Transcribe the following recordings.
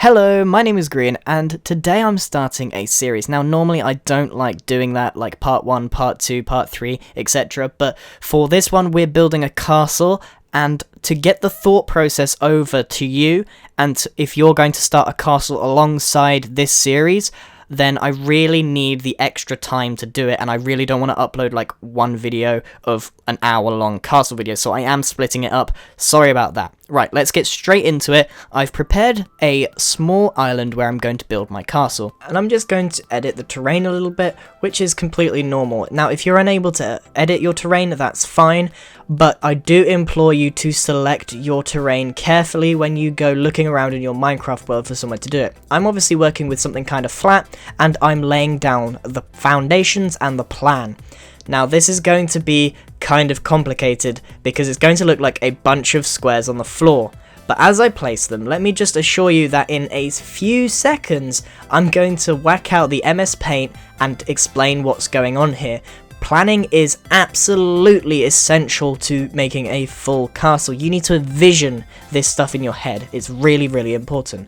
Hello, my name is Grian, and today I'm starting a series. Now, normally I don't like doing that, like part 1, part 2, part 3, etc. But for this one, we're building a castle, and to get the thought process over to you, and if you're going to start a castle alongside this series, then I really need the extra time to do it, and I really don't want to upload like one video of an hour-long castle video, so I am splitting it up. Sorry about that. Right, let's get straight into it. I've prepared a small island where I'm going to build my castle, and I'm just going to edit the terrain a little bit, which is completely normal. Now, if you're unable to edit your terrain, that's fine, but I do implore you to select your terrain carefully when you go looking around in your Minecraft world for somewhere to do it. I'm obviously working with something kind of flat, and I'm laying down the foundations and the plan. Now, this is going to be kind of complicated because it's going to look like a bunch of squares on the floor. But as I place them, let me just assure you that in a few seconds, I'm going to whack out the MS Paint and explain what's going on here. Planning is absolutely essential to making a full castle. You need to envision this stuff in your head. It's really, really important.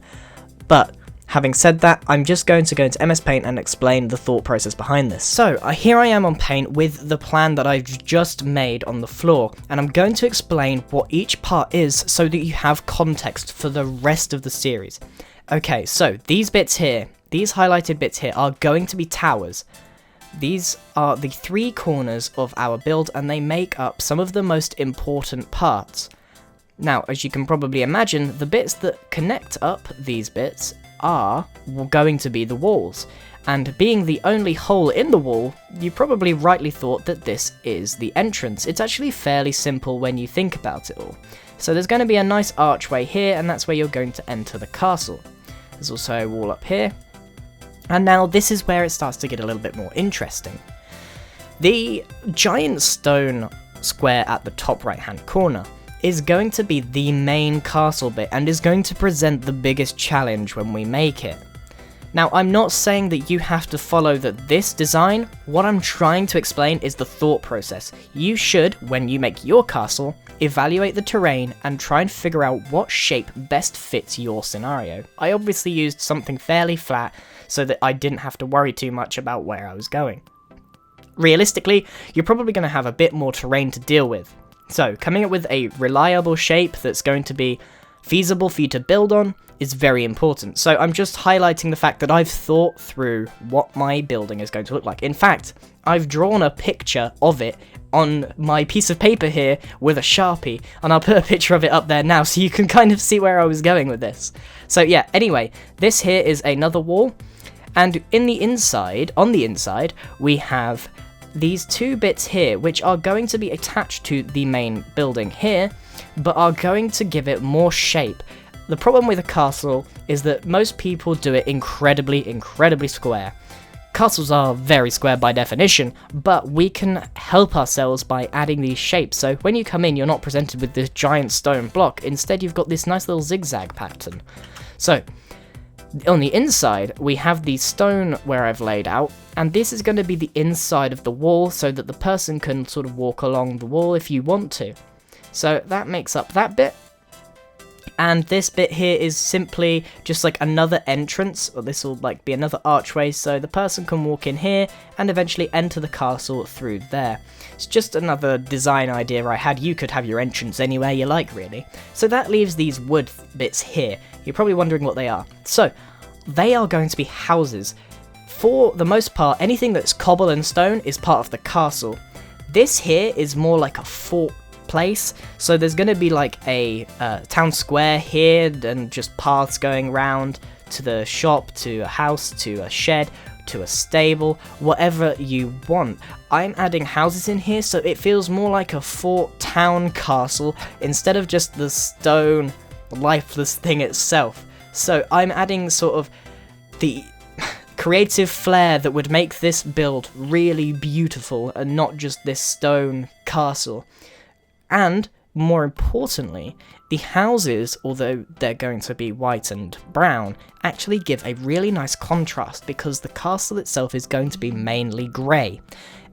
But having said that, I'm just going to go into MS Paint and explain the thought process behind this. So, here I am on Paint with the plan that I've just made on the floor, and I'm going to explain what each part is so that you have context for the rest of the series. Okay, so these bits here, these highlighted bits here, are going to be towers. These are the 3 corners of our build, and they make up some of the most important parts. Now, as you can probably imagine, the bits that connect up these bits are going to be the walls, and being the only hole in the wall, you probably rightly thought that this is the entrance. It's actually fairly simple when you think about it all. So there's going to be a nice archway here, and that's where you're going to enter the castle. There's also a wall up here, and now this is where it starts to get a little bit more interesting. The giant stone square at the top right hand corner is going to be the main castle bit and is going to present the biggest challenge when we make it. Now, I'm not saying that you have to follow this design. What I'm trying to explain is the thought process. You should, when you make your castle, evaluate the terrain and try and figure out what shape best fits your scenario. I obviously used something fairly flat so that I didn't have to worry too much about where I was going. Realistically, you're probably going to have a bit more terrain to deal with. So, coming up with a reliable shape that's going to be feasible for you to build on is very important. So I'm just highlighting the fact that I've thought through what my building is going to look like. In fact, I've drawn a picture of it on my piece of paper here with a Sharpie, and I'll put a picture of it up there now so you can kind of see where I was going with this. So yeah, anyway, this here is another wall, and on the inside, we have these 2 bits here, which are going to be attached to the main building here, but are going to give it more shape. The problem with a castle is that most people do it incredibly square. Castles are very square by definition, but we can help ourselves by adding these shapes. So when you come in, you're not presented with this giant stone block. Instead, you've got this nice little zigzag pattern. So on the inside, we have the stone where I've laid out, and this is going to be the inside of the wall so that the person can sort of walk along the wall if you want to. So that makes up that bit. And this bit here is simply just like another entrance, or this will like be another archway, so the person can walk in here and eventually enter the castle through there. It's just another design idea I had. You could have your entrance anywhere you like, really. So that leaves these wood bits here. You're probably wondering what they are. So they are going to be houses. For the most part, anything that's cobble and stone is part of the castle. This here is more like a fort place, so there's going to be like a town square here and just paths going around to the shop, to a house, to a shed, to a stable, whatever you want. I'm adding houses in here so it feels more like a fort town castle instead of just the stone lifeless thing itself. So I'm adding sort of the creative flair that would make this build really beautiful and not just this stone castle. And, more importantly, the houses, although they're going to be white and brown, actually give a really nice contrast because the castle itself is going to be mainly grey.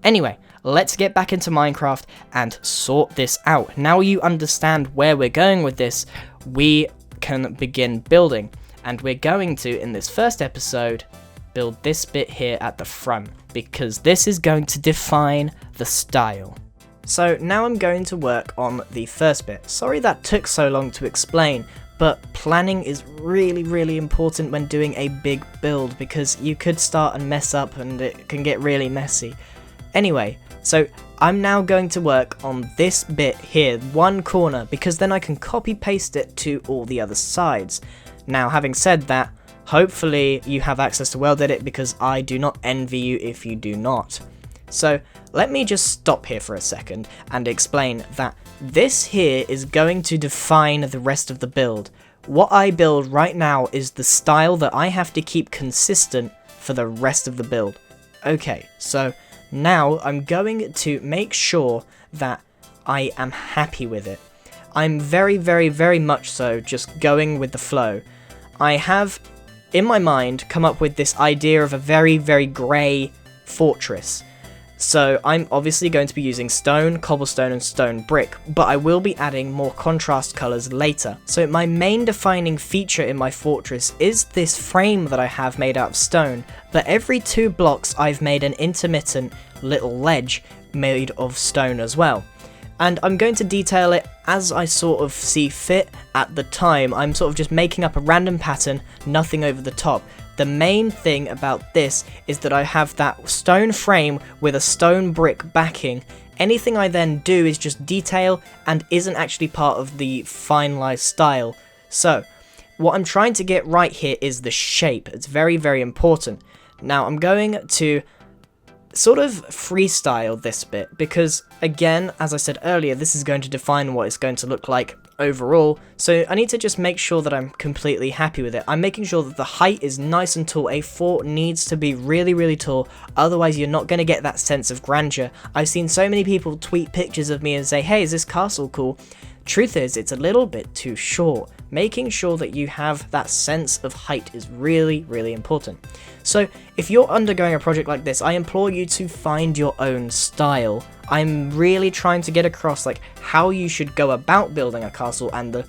Anyway, let's get back into Minecraft and sort this out. Now you understand where we're going with this, we can begin building. And we're going to, in this first episode, build this bit here at the front, because this is going to define the style. So now I'm going to work on the first bit. Sorry that took so long to explain, but planning is really important when doing a big build, because you could start and mess up and it can get really messy. Anyway, so I'm now going to work on this bit here, one corner, because then I can copy paste it to all the other sides. Now, having said that, hopefully you have access to World Edit, because I do not envy you if you do not. So let me just stop here for a second and explain that this here is going to define the rest of the build. What I build right now is the style that I have to keep consistent for the rest of the build. Okay, so now I'm going to make sure that I am happy with it. I'm very much so just going with the flow. I have, in my mind, come up with this idea of a very grey fortress. So I'm obviously going to be using stone, cobblestone and stone brick, but I will be adding more contrast colours later. So my main defining feature in my fortress is this frame that I have made out of stone, but every 2 blocks I've made an intermittent little ledge made of stone as well. And I'm going to detail it as I sort of see fit at the time. I'm sort of just making up a random pattern, nothing over the top. The main thing about this is that I have that stone frame with a stone brick backing. Anything I then do is just detail and isn't actually part of the finalized style. So, what I'm trying to get right here is the shape. It's very important. Now, I'm going to sort of freestyle this bit, because again, as I said earlier, this is going to define what it's going to look like overall, so I need to just make sure that I'm completely happy with it. I'm making sure that the height is nice and tall. A fort needs to be really tall, otherwise you're not going to get that sense of grandeur. I've seen so many people tweet pictures of me and say, hey, is this castle cool? Truth is, it's a little bit too short. Making sure that you have that sense of height is really important. So if you're undergoing a project like this, I implore you to find your own style. I'm really trying to get across like how you should go about building a castle and the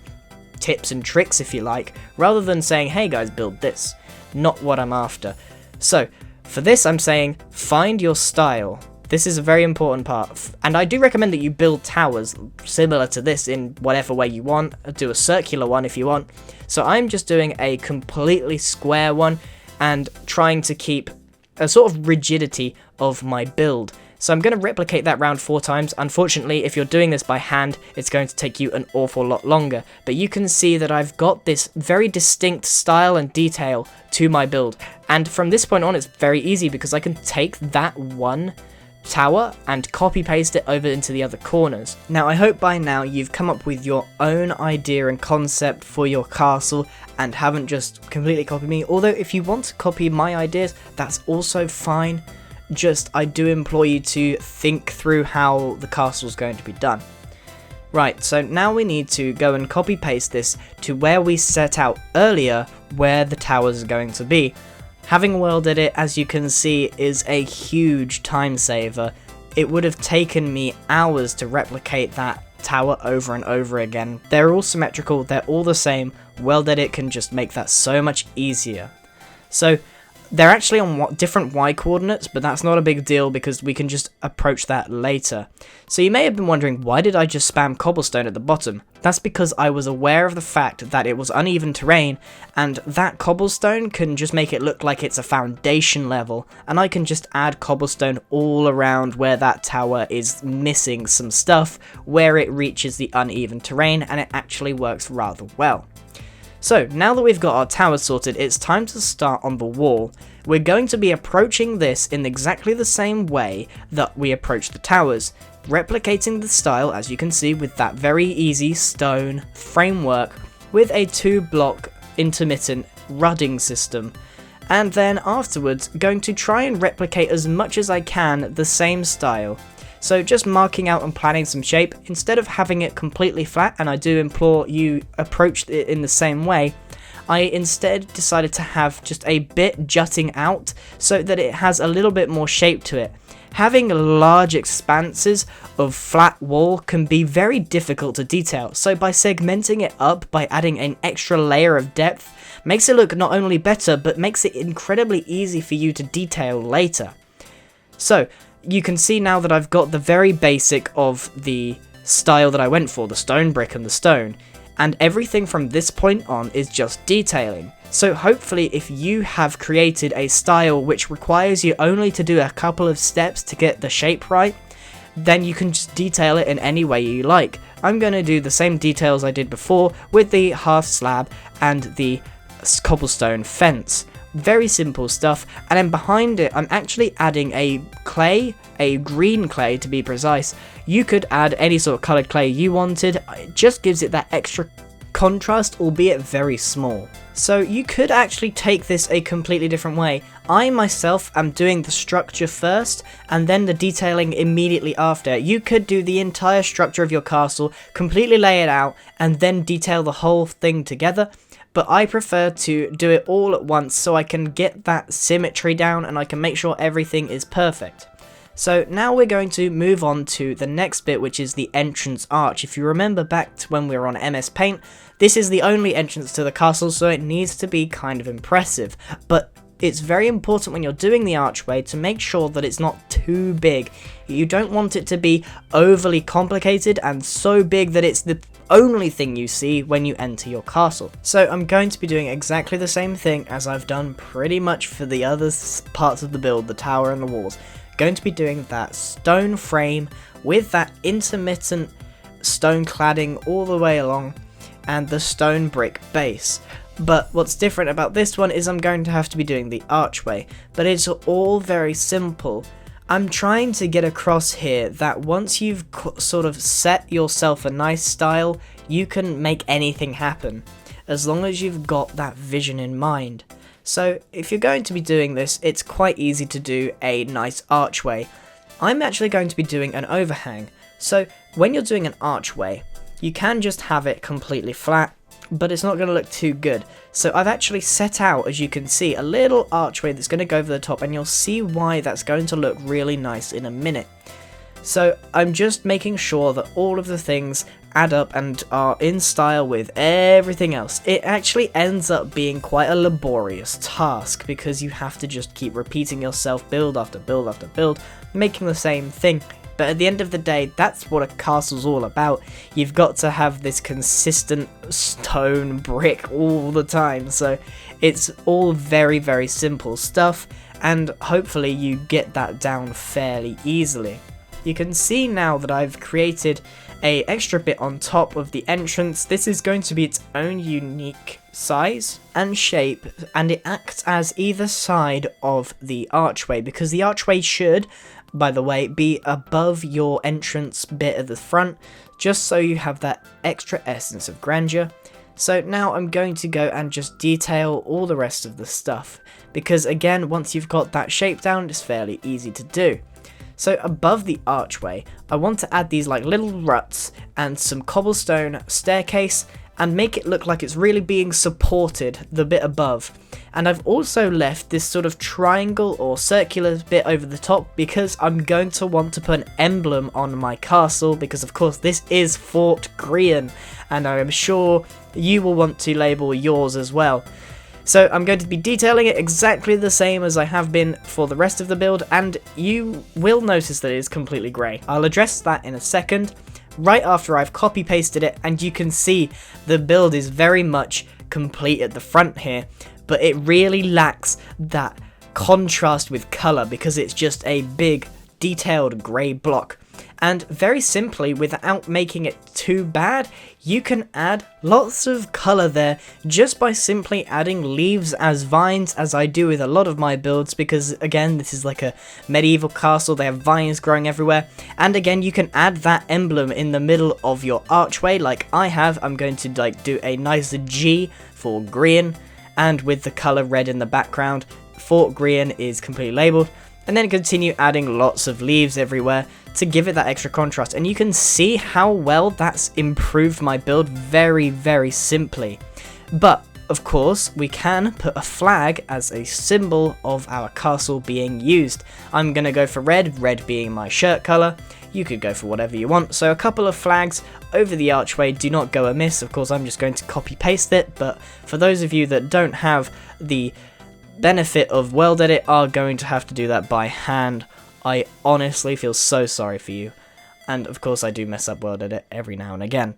tips and tricks, if you like, rather than saying, hey guys, build this. Not what I'm after. So for this, I'm saying find your style. This is a very important part, and I do recommend that you build towers similar to this in whatever way you want. Do a circular one if you want. So I'm just doing a completely square one and trying to keep a sort of rigidity of my build. So I'm going to replicate that round 4 times. Unfortunately, if you're doing this by hand, it's going to take you an awful lot longer. But you can see that I've got this very distinct style and detail to my build. And from this point on, it's very easy because I can take that one tower and copy paste it over into the other corners. Now I hope by now you've come up with your own idea and concept for your castle and haven't just completely copied me, although if you want to copy my ideas, that's also fine. Just I do implore you to think through how the castle is going to be done. Right, so now we need to go and copy paste this to where we set out earlier where the towers are going to be. Having World Edit, as you can see, is a huge time saver. It would have taken me hours to replicate that tower over and over again. They're all symmetrical, they're all the same. World Edit can just make that so much easier. So they're actually on different Y coordinates, but that's not a big deal because we can just approach that later. So you may have been wondering, why did I just spam cobblestone at the bottom? That's because I was aware of the fact that it was uneven terrain, and that cobblestone can just make it look like it's a foundation level, and I can just add cobblestone all around where that tower is missing some stuff, where it reaches the uneven terrain, and it actually works rather well. So, now that we've got our towers sorted, it's time to start on the wall. We're going to be approaching this in exactly the same way that we approach the towers, replicating the style, as you can see, with that very easy stone framework with a 2-block intermittent rudding system. And then afterwards, going to try and replicate as much as I can the same style. So just marking out and planning some shape, instead of having it completely flat, and I do implore you approach it in the same way, I instead decided to have just a bit jutting out so that it has a little bit more shape to it. Having large expanses of flat wall can be very difficult to detail, so by segmenting it up, by adding an extra layer of depth, makes it look not only better, but makes it incredibly easy for you to detail later. So, you can see now that I've got the very basic of the style that I went for, the stone brick and the stone, and everything from this point on is just detailing. So hopefully if you have created a style which requires you only to do a couple of steps to get the shape right, then you can just detail it in any way you like. I'm going to do the same details I did before with the half slab and the cobblestone fence. Very simple stuff, and then behind it I'm actually adding a clay, a green clay to be precise. You could add any sort of coloured clay you wanted, it just gives it that extra contrast, albeit very small. So you could actually take this a completely different way. I myself am doing the structure first and then the detailing immediately after. You could do the entire structure of your castle, completely lay it out, and then detail the whole thing together. But I prefer to do it all at once so I can get that symmetry down and I can make sure everything is perfect. So now we're going to move on to the next bit, which is the entrance arch. If you remember back to when we were on MS Paint, this is the only entrance to the castle, so it needs to be kind of impressive. But it's very important when you're doing the archway to make sure that it's not too big. You don't want it to be overly complicated and so big that it's the only thing you see when you enter your castle. So I'm going to be doing exactly the same thing as I've done pretty much for the other parts of the build, the tower and the walls. Going to be doing that stone frame with that intermittent stone cladding all the way along and the stone brick base. But what's different about this one is I'm going to have to be doing the archway, but it's all very simple. I'm trying to get across here that once you've sort of set yourself a nice style, you can make anything happen, as long as you've got that vision in mind. So if you're going to be doing this, it's quite easy to do a nice archway. I'm actually going to be doing an overhang. So when you're doing an archway, you can just have it completely flat, but it's not going to look too good. So I've actually set out, as you can see, a little archway that's going to go over the top, and you'll see why that's going to look really nice in a minute. So I'm just making sure that all of the things add up and are in style with everything else. It actually ends up being quite a laborious task because you have to just keep repeating yourself build after build after build, making the same thing. But at the end of the day, that's what a castle's all about. You've got to have this consistent stone brick all the time. So it's all very, very simple stuff, and hopefully you get that down fairly easily. You can see now that I've created an extra bit on top of the entrance. This is going to be its own unique size and shape, and it acts as either side of the archway, because the archway should, by the way, be above your entrance bit at the front, just so you have that extra essence of grandeur. So now I'm going to go and just detail all the rest of the stuff, because again, once you've got that shape down, it's fairly easy to do. So above the archway, I want to add these like little ruts and some cobblestone staircase and make it look like it's really being supported the bit above. And I've also left this sort of triangle or circular bit over the top because I'm going to want to put an emblem on my castle, because of course this is Fort Grian, and I am sure you will want to label yours as well. So I'm going to be detailing it exactly the same as I have been for the rest of the build, and you will notice that it is completely grey. I'll address that in a second, right after I've copy pasted it, and you can see the build is very much complete at the front here, but it really lacks that contrast with colour because it's just a big detailed grey block. And very simply, without making it too bad, you can add lots of colour there just by simply adding leaves as vines, as I do with a lot of my builds, because again, this is like a medieval castle, they have vines growing everywhere. And again, you can add that emblem in the middle of your archway like I have. I'm going to like do a nice G for Grian, and with the colour red in the background, Fort Grian is completely labelled. And then continue adding lots of leaves everywhere to give it that extra contrast, and you can see how well that's improved my build very, very simply. But of course, we can put a flag as a symbol of our castle being used. I'm going to go for red, red being my shirt colour. you could go for whatever you want. So a couple of flags over the archway do not go amiss. Of course, I'm just going to copy paste it, but for those of you that don't have the benefit of World Edit are going to have to do that by hand. I honestly feel so sorry for you. And of course I do mess up World Edit every now and again.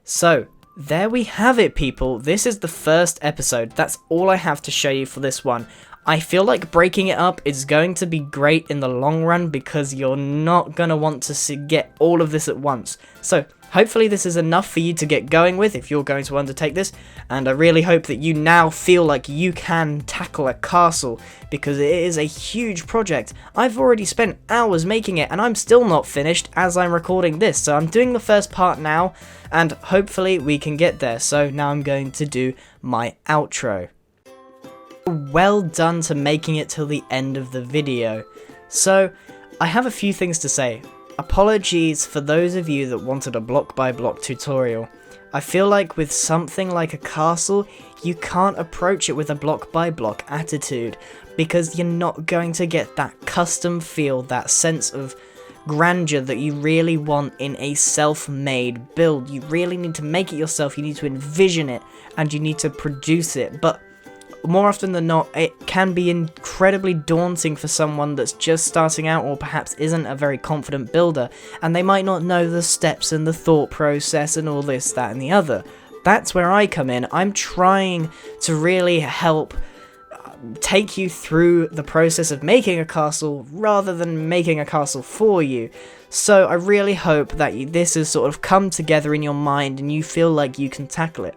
So, there we have it, people. This is the first episode. That's all I have to show you for this one. I feel like breaking it up is going to be great in the long run because you're not going to want to get all of this at once. So, hopefully this is enough for you to get going with if you're going to undertake this, and I really hope that you now feel like you can tackle a castle, because it is a huge project. I've already spent hours making it, and I'm still not finished as I'm recording this, so I'm doing the first part now, and hopefully we can get there. So now I'm going to do my outro. Well done to making it till the end of the video. So, I have a few things to say. Apologies for those of you that wanted a block by block tutorial. I feel like with something like a castle, you can't approach it with a block by block attitude, because you're not going to get that custom feel, that sense of grandeur that you really want in a self-made build. You really need to make it yourself, you need to envision it, and you need to produce it. But more often than not, it can be incredibly daunting for someone that's just starting out or perhaps isn't a very confident builder, and they might not know the steps and the thought process and all this, that and the other. That's where I come in. I'm trying to really help take you through the process of making a castle rather than making a castle for you. So I really hope that this has sort of come together in your mind and you feel like you can tackle it.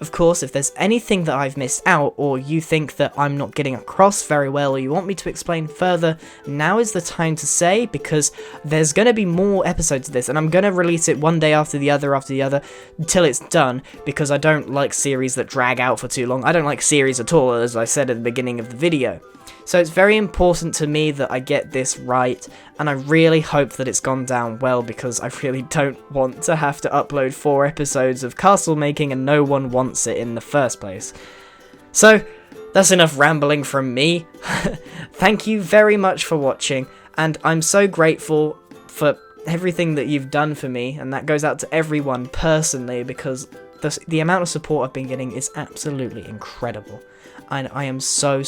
Of course, if there's anything that I've missed out, or you think that I'm not getting across very well, or you want me to explain further, now is the time to say, because there's going to be more episodes of this, and I'm going to release it one day after the other, until it's done, because I don't like series that drag out for too long. I don't like series at all, as I said at the beginning of the video. So it's very important to me that I get this right, and I really hope that it's gone down well, because I really don't want to have to upload 4 episodes of castle making and no one wants it in the first place. So, that's enough rambling from me. Thank you very much for watching, and I'm so grateful for everything that you've done for me, and that goes out to everyone personally, because the amount of support I've been getting is absolutely incredible. And I am so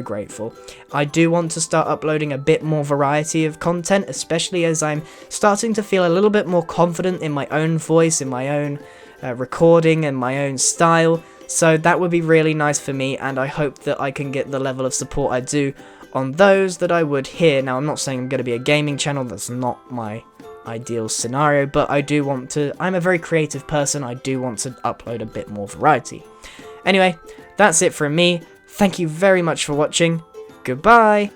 grateful. I do want to start uploading a bit more variety of content, especially as I'm starting to feel a little bit more confident in my own voice, in my own recording and my own style. So that would be really nice for me, and I hope that I can get the level of support I do on those that I would here. Now, I'm not saying I'm going to be a gaming channel, that's not my ideal scenario, but I do want to, I'm a very creative person, I do want to upload a bit more variety. Anyway, that's it from me. Thank you very much for watching. Goodbye!